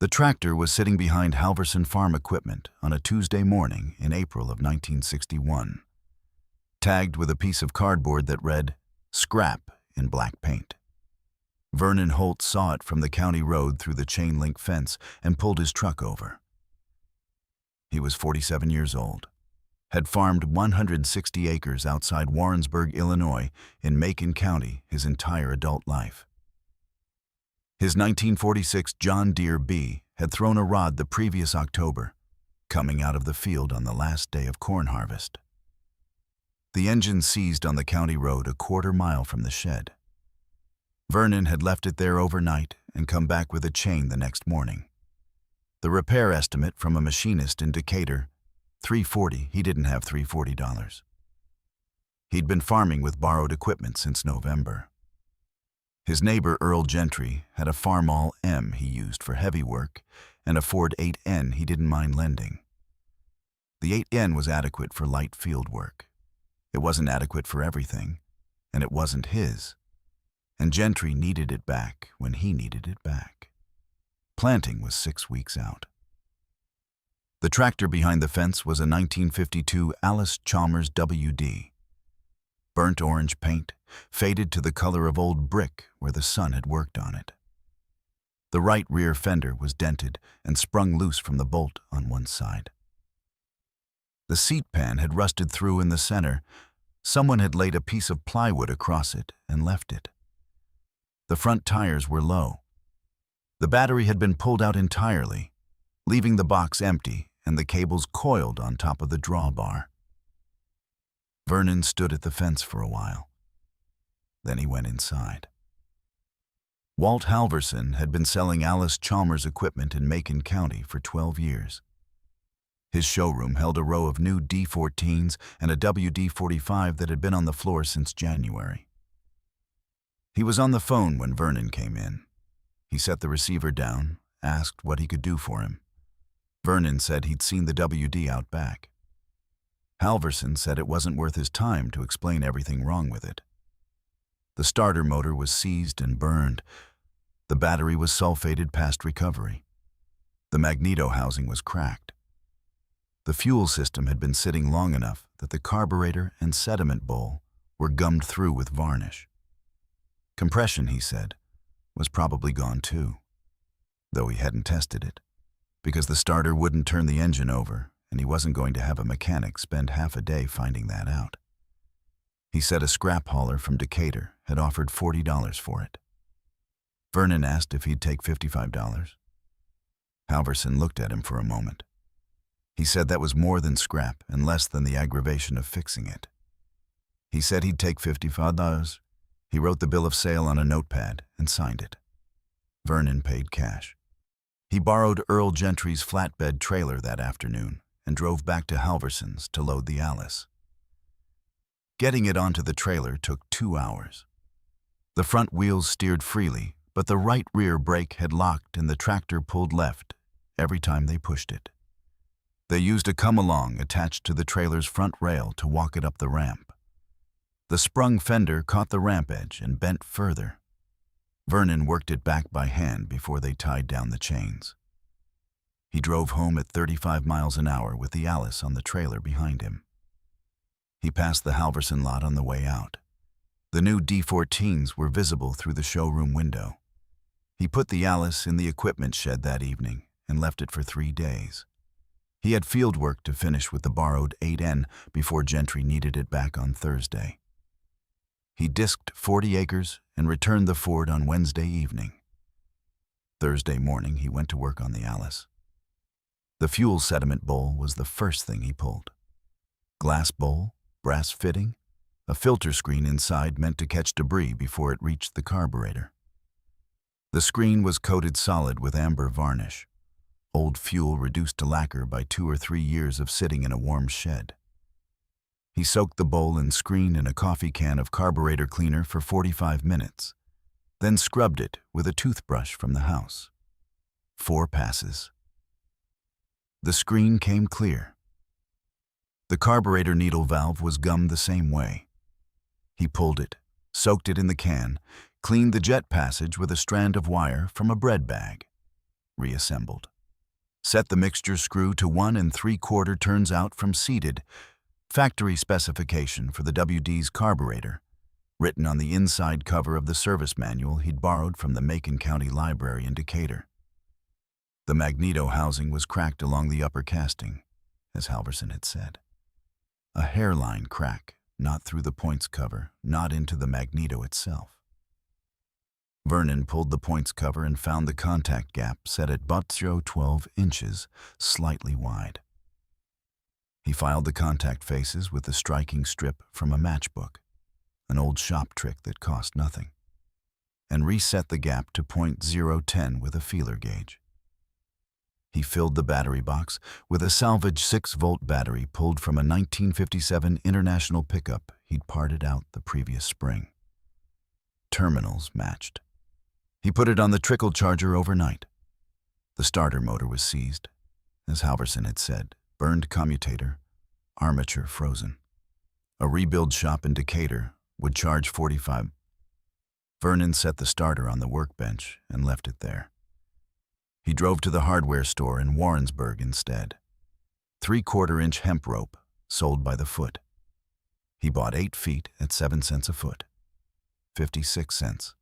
The tractor was sitting behind Halverson Farm Equipment on a Tuesday morning in April of 1961, tagged with a piece of cardboard that read, "Scrap" in black paint. Vernon Holt saw it from the county road through the chain-link fence and pulled his truck over. He was 47 years old, had farmed 160 acres outside Warrensburg, Illinois, in Macon County his entire adult life. His 1946 John Deere B had thrown a rod the previous October, coming out of the field on the last day of corn harvest. The engine seized on the county road a quarter-mile from the shed. Vernon had left it there overnight and come back with a chain the next morning. The repair estimate from a machinist in Decatur, $340. He didn't have $340. He'd been farming with borrowed equipment since November. His neighbor Earl Gentry had a Farmall M he used for heavy work and a Ford 8N he didn't mind lending. The 8N was adequate for light field work. It wasn't adequate for everything, and it wasn't his. And Gentry needed it back when he needed it back. Planting was 6 weeks out. The tractor behind the fence was a 1952 Allis Chalmers WD. Burnt orange paint, faded to the color of old brick where the sun had worked on it. The right rear fender was dented and sprung loose from the bolt on one side. The seat pan had rusted through in the center. Someone had laid a piece of plywood across it and left it. The front tires were low. The battery had been pulled out entirely, leaving the box empty and the cables coiled on top of the drawbar. Vernon stood at the fence for a while. Then he went inside. Walt Halverson had been selling Allis Chalmers equipment in Macon County for 12 years. His showroom held a row of new D14s and a WD-45 that had been on the floor since January. He was on the phone when Vernon came in. He set the receiver down, asked what he could do for him. Vernon said he'd seen the WD out back. Halverson said it wasn't worth his time to explain everything wrong with it. The starter motor was seized and burned. The battery was sulfated past recovery. The magneto housing was cracked. The fuel system had been sitting long enough that the carburetor and sediment bowl were gummed through with varnish. Compression, he said, was probably gone too, though he hadn't tested it, because the starter wouldn't turn the engine over, and he wasn't going to have a mechanic spend half a day finding that out. He said a scrap hauler from Decatur had offered $40 for it. Vernon asked if he'd take $55. Halverson looked at him for a moment. He said that was more than scrap and less than the aggravation of fixing it. He said he'd take $55. He wrote the bill of sale on a notepad and signed it. Vernon paid cash. He borrowed Earl Gentry's flatbed trailer that afternoon and drove back to Halverson's to load the Allis. Getting it onto the trailer took 2 hours. The front wheels steered freely, but the right rear brake had locked and the tractor pulled left every time they pushed it. They used a come-along attached to the trailer's front rail to walk it up the ramp. The sprung fender caught the ramp edge and bent further. Vernon worked it back by hand before they tied down the chains. He drove home at 35 miles an hour with the Allis on the trailer behind him. He passed the Halverson lot on the way out. The new D14s were visible through the showroom window. He put the Allis in the equipment shed that evening and left it for 3 days. He had field work to finish with the borrowed 8N before Gentry needed it back on Thursday. He disked 40 acres and returned the Ford on Wednesday evening. Thursday morning, he went to work on the Allis. The fuel sediment bowl was the first thing he pulled. Glass bowl, brass fitting, a filter screen inside meant to catch debris before it reached the carburetor. The screen was coated solid with amber varnish, old fuel reduced to lacquer by 2 or 3 years of sitting in a warm shed. He soaked the bowl and screen in a coffee can of carburetor cleaner for 45 minutes, then scrubbed it with a toothbrush from the house. 4 passes. The screen came clear. The carburetor needle valve was gummed the same way. He pulled it, soaked it in the can, cleaned the jet passage with a strand of wire from a bread bag. reassembled. Set the mixture screw to 1 3/4 turns out from seated. Factory specification for the WD's carburetor, written on the inside cover of the service manual he'd borrowed from the Macon County Library in Decatur. The magneto housing was cracked along the upper casting, as Halverson had said. A hairline crack, not through the points cover, not into the magneto itself. Vernon pulled the points cover and found the contact gap set at about 12 inches, slightly wide. He filed the contact faces with the striking strip from a matchbook, an old shop trick that cost nothing, and reset the gap to .010 with a feeler gauge. He filled the battery box with a salvage 6-volt battery pulled from a 1957 International pickup he'd parted out the previous spring. Terminals matched. He put it on the trickle charger overnight. The starter motor was seized, as Halverson had said, burned commutator, armature frozen. A rebuild shop in Decatur would charge $45. Vernon set the starter on the workbench and left it there. He drove to the hardware store in Warrensburg instead. 3/4-inch hemp rope, sold by the foot. He bought 8 feet at 7 cents a foot, 56 cents.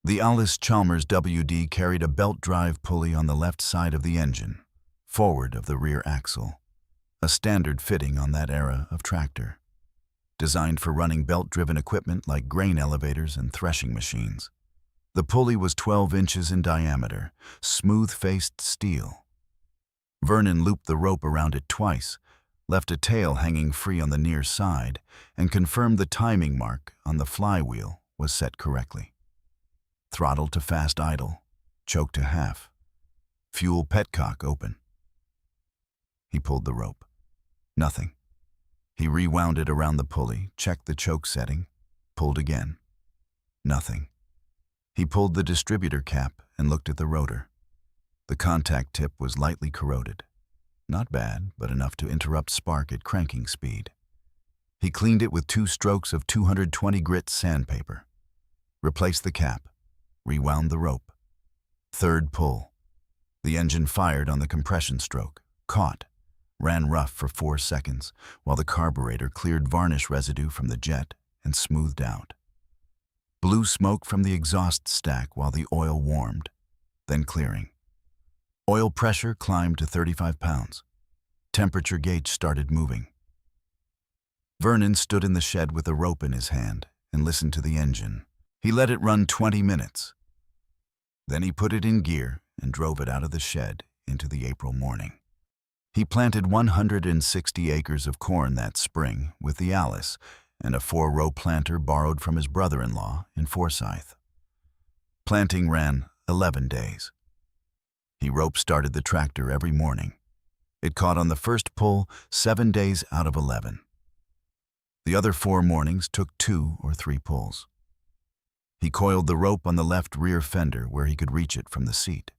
The Allis Chalmers WD carried a belt drive pulley on the left side of the engine, forward of the rear axle, a standard fitting on that era of tractor, designed for running belt-driven equipment like grain elevators and threshing machines. The pulley was 12 inches in diameter, smooth-faced steel. Vernon looped the rope around it twice, left a tail hanging free on the near side, and confirmed the timing mark on the flywheel was set correctly. Throttle to fast idle, choke to half, fuel petcock open. He pulled the rope. Nothing. He rewound it around the pulley, checked the choke setting, pulled again. Nothing. He pulled the distributor cap and looked at the rotor. The contact tip was lightly corroded. Not bad, but enough to interrupt spark at cranking speed. He cleaned it with 2 strokes of 220 grit sandpaper. Replaced the cap. Rewound the rope. Third pull. The engine fired on the compression stroke, caught, ran rough for 4 seconds, while the carburetor cleared varnish residue from the jet and smoothed out. Blue smoke from the exhaust stack while the oil warmed, then clearing. Oil pressure climbed to 35 pounds. Temperature gauge started moving. Vernon stood in the shed with a rope in his hand and listened to the engine. He let it run 20 minutes. Then he put it in gear and drove it out of the shed into the April morning. He planted 160 acres of corn that spring with the Allis and a 4-row planter borrowed from his brother-in-law in Forsyth. Planting ran 11 days. He rope-started the tractor every morning. It caught on the first pull 7 days out of 11. The other 4 mornings took 2 or 3 pulls. He coiled the rope on the left rear fender where he could reach it from the seat.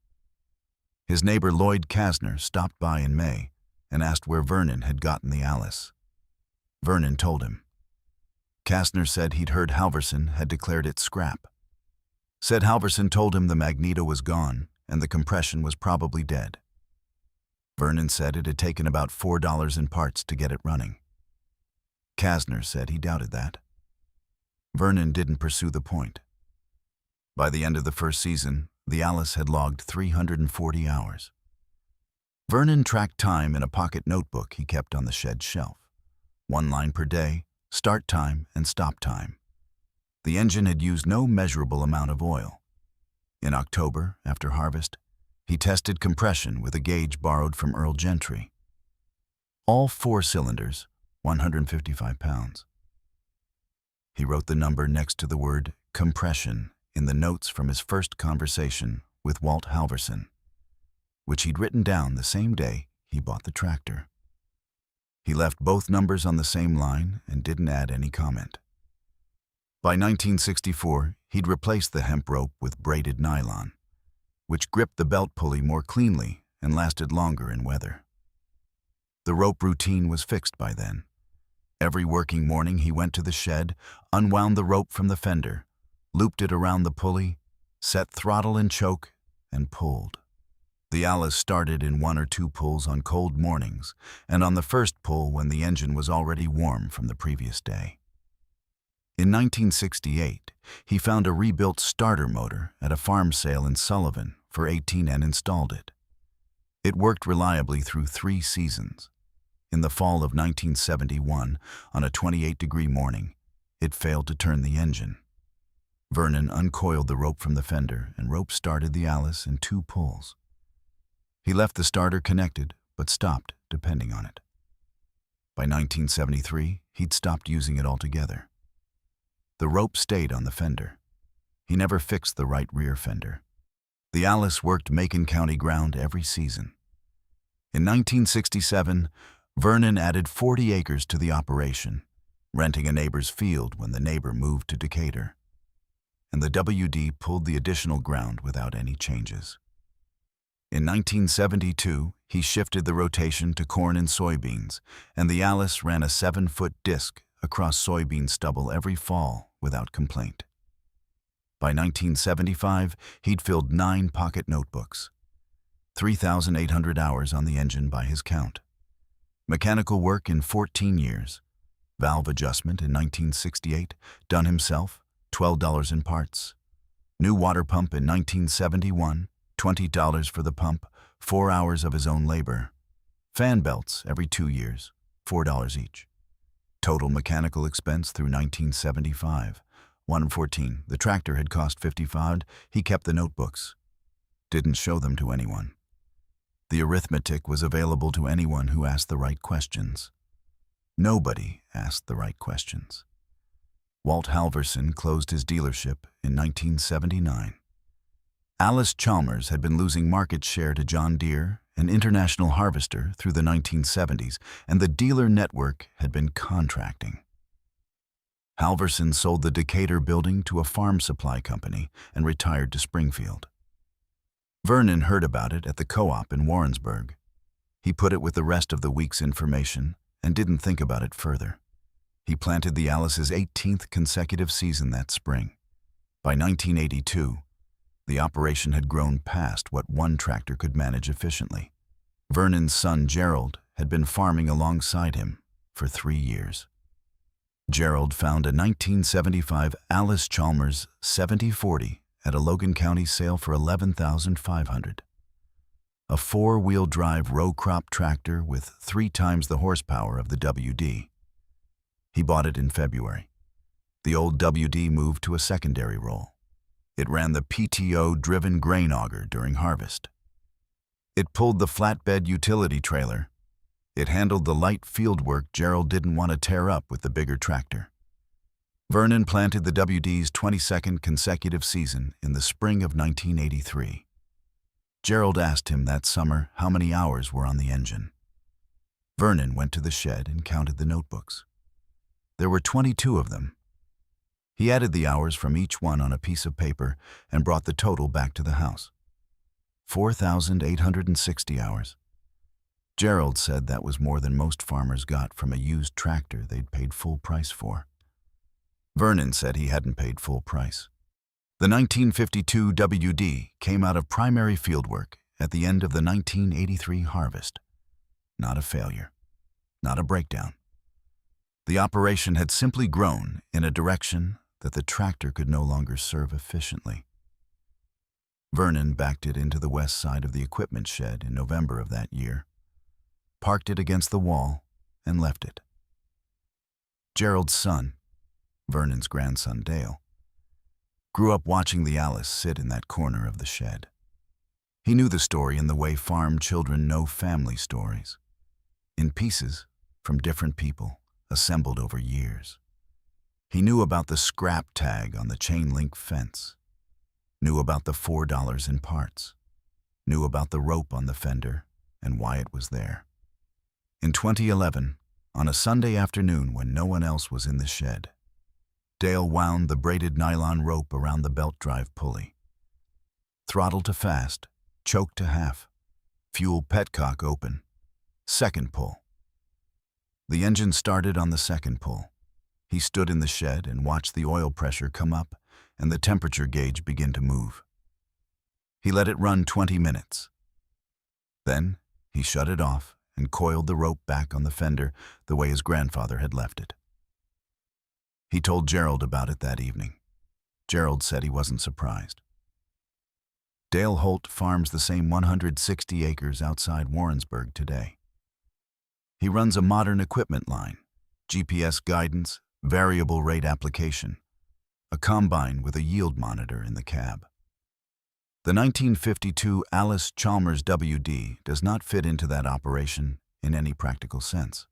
His neighbor Lloyd Kasner stopped by in May and asked where Vernon had gotten the Allis. Vernon told him. Kasner said he'd heard Halverson had declared it scrap. Said Halverson told him the magneto was gone and the compression was probably dead. Vernon said it had taken about $4 in parts to get it running. Kasner said he doubted that. Vernon didn't pursue the point. By the end of the first season, the Allis had logged 340 hours. Vernon tracked time in a pocket notebook he kept on the shed shelf. 1 line per day, start time and stop time. The engine had used no measurable amount of oil. In October, after harvest, he tested compression with a gauge borrowed from Earl Gentry. All 4 cylinders, 155 pounds. He wrote the number next to the word compression in the notes from his first conversation with Walt Halverson, which he'd written down the same day he bought the tractor. He left both numbers on the same line and didn't add any comment. By 1964, he'd replaced the hemp rope with braided nylon, which gripped the belt pulley more cleanly and lasted longer in weather. The rope routine was fixed by then. Every working morning he went to the shed, unwound the rope from the fender, looped it around the pulley, set throttle and choke, and pulled. The Allis started in 1 or 2 pulls on cold mornings, and on the first pull when the engine was already warm from the previous day. In 1968, he found a rebuilt starter motor at a farm sale in Sullivan for $18 and installed it. It worked reliably through 3 seasons. In the fall of 1971, on a 28-degree morning, it failed to turn the engine. Vernon uncoiled the rope from the fender and rope-started the Allis in 2 pulls. He left the starter connected, but stopped depending on it. By 1973, he'd stopped using it altogether. The rope stayed on the fender. He never fixed the right rear fender. The Allis worked Macon County ground every season. In 1967, Vernon added 40 acres to the operation, renting a neighbor's field when the neighbor moved to Decatur. And the WD pulled the additional ground without any changes. In 1972, he shifted the rotation to corn and soybeans, and the Allis ran a 7-foot disc across soybean stubble every fall without complaint. By 1975, he'd filled 9 pocket notebooks, 3,800 hours on the engine by his count. Mechanical work in 14 years. Valve adjustment in 1968, done himself, $12 in parts. New water pump in 1971, $20 for the pump, 4 hours of his own labor. Fan belts every 2 years, $4 each. Total mechanical expense through 1975, $114. The tractor had cost $55. He kept the notebooks. Didn't show them to anyone. The arithmetic was available to anyone who asked the right questions. Nobody asked the right questions. Walt Halverson closed his dealership in 1979. Allis Chalmers had been losing market share to John Deere, an international harvester, through the 1970s, and the dealer network had been contracting. Halverson sold the Decatur building to a farm supply company and retired to Springfield. Vernon heard about it at the co-op in Warrensburg. He put it with the rest of the week's information and didn't think about it further. He planted the Allis's 18th consecutive season that spring. By 1982, the operation had grown past what one tractor could manage efficiently. Vernon's son Gerald had been farming alongside him for 3 years. Gerald found a 1975 Allis Chalmers 7040 at a Logan County sale for $11,500. A 4-wheel drive row crop tractor with 3 times the horsepower of the WD. He bought it in February. The old WD moved to a secondary role. It ran the PTO-driven grain auger during harvest. It pulled the flatbed utility trailer. It handled the light field work Gerald didn't want to tear up with the bigger tractor. Vernon planted the WD's 22nd consecutive season in the spring of 1983. Gerald asked him that summer how many hours were on the engine. Vernon went to the shed and counted the notebooks. There were 22 of them. He added the hours from each one on a piece of paper and brought the total back to the house. 4,860 hours. Gerald said that was more than most farmers got from a used tractor they'd paid full price for. Vernon said he hadn't paid full price. The 1952 WD came out of primary fieldwork at the end of the 1983 harvest. Not a failure. Not a breakdown. The operation had simply grown in a direction that the tractor could no longer serve efficiently. Vernon backed it into the west side of the equipment shed in November of that year, parked it against the wall, and left it. Gerald's son, Vernon's grandson Dale, grew up watching the Allis sit in that corner of the shed. He knew the story in the way farm children know family stories, in pieces from different people assembled over years. He knew about the scrap tag on the chain-link fence, knew about the $4 in parts, knew about the rope on the fender and why it was there. In 2011, on a Sunday afternoon when no one else was in the shed, Dale wound the braided nylon rope around the belt drive pulley. Throttle to fast, choke to half, fuel petcock open, second pull. The engine started on the second pull. He stood in the shed and watched the oil pressure come up and the temperature gauge begin to move. He let it run 20 minutes. Then he shut it off and coiled the rope back on the fender the way his grandfather had left it. He told Gerald about it that evening. Gerald said he wasn't surprised. Dale Holt farms the same 160 acres outside Warrensburg today. He runs a modern equipment line, GPS guidance, variable rate application, a combine with a yield monitor in the cab. The 1952 Allis Chalmers WD does not fit into that operation in any practical sense.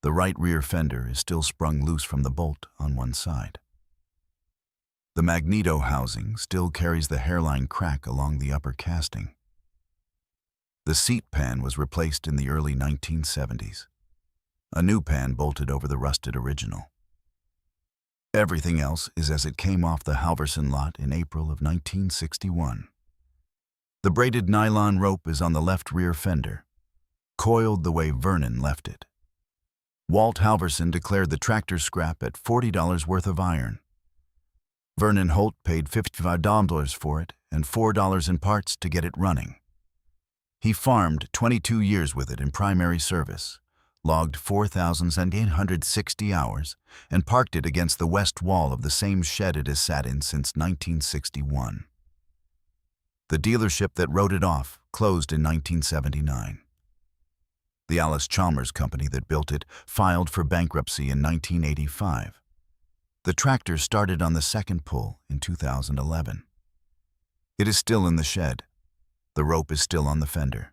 The right rear fender is still sprung loose from the bolt on one side. The magneto housing still carries the hairline crack along the upper casting. The seat pan was replaced in the early 1970s. A new pan bolted over the rusted original. Everything else is as it came off the Halverson lot in April of 1961. The braided nylon rope is on the left rear fender, coiled the way Vernon left it. Walt Halverson declared the tractor scrap at $40 worth of iron. Vernon Holt paid $55 for it and $4 in parts to get it running. He farmed 22 years with it in primary service, logged 4,860 hours, and parked it against the west wall of the same shed it has sat in since 1961. The dealership that wrote it off closed in 1979. The Allis Chalmers company that built it filed for bankruptcy in 1985. The tractor started on the second pull in 2011. It is still in the shed. The rope is still on the fender.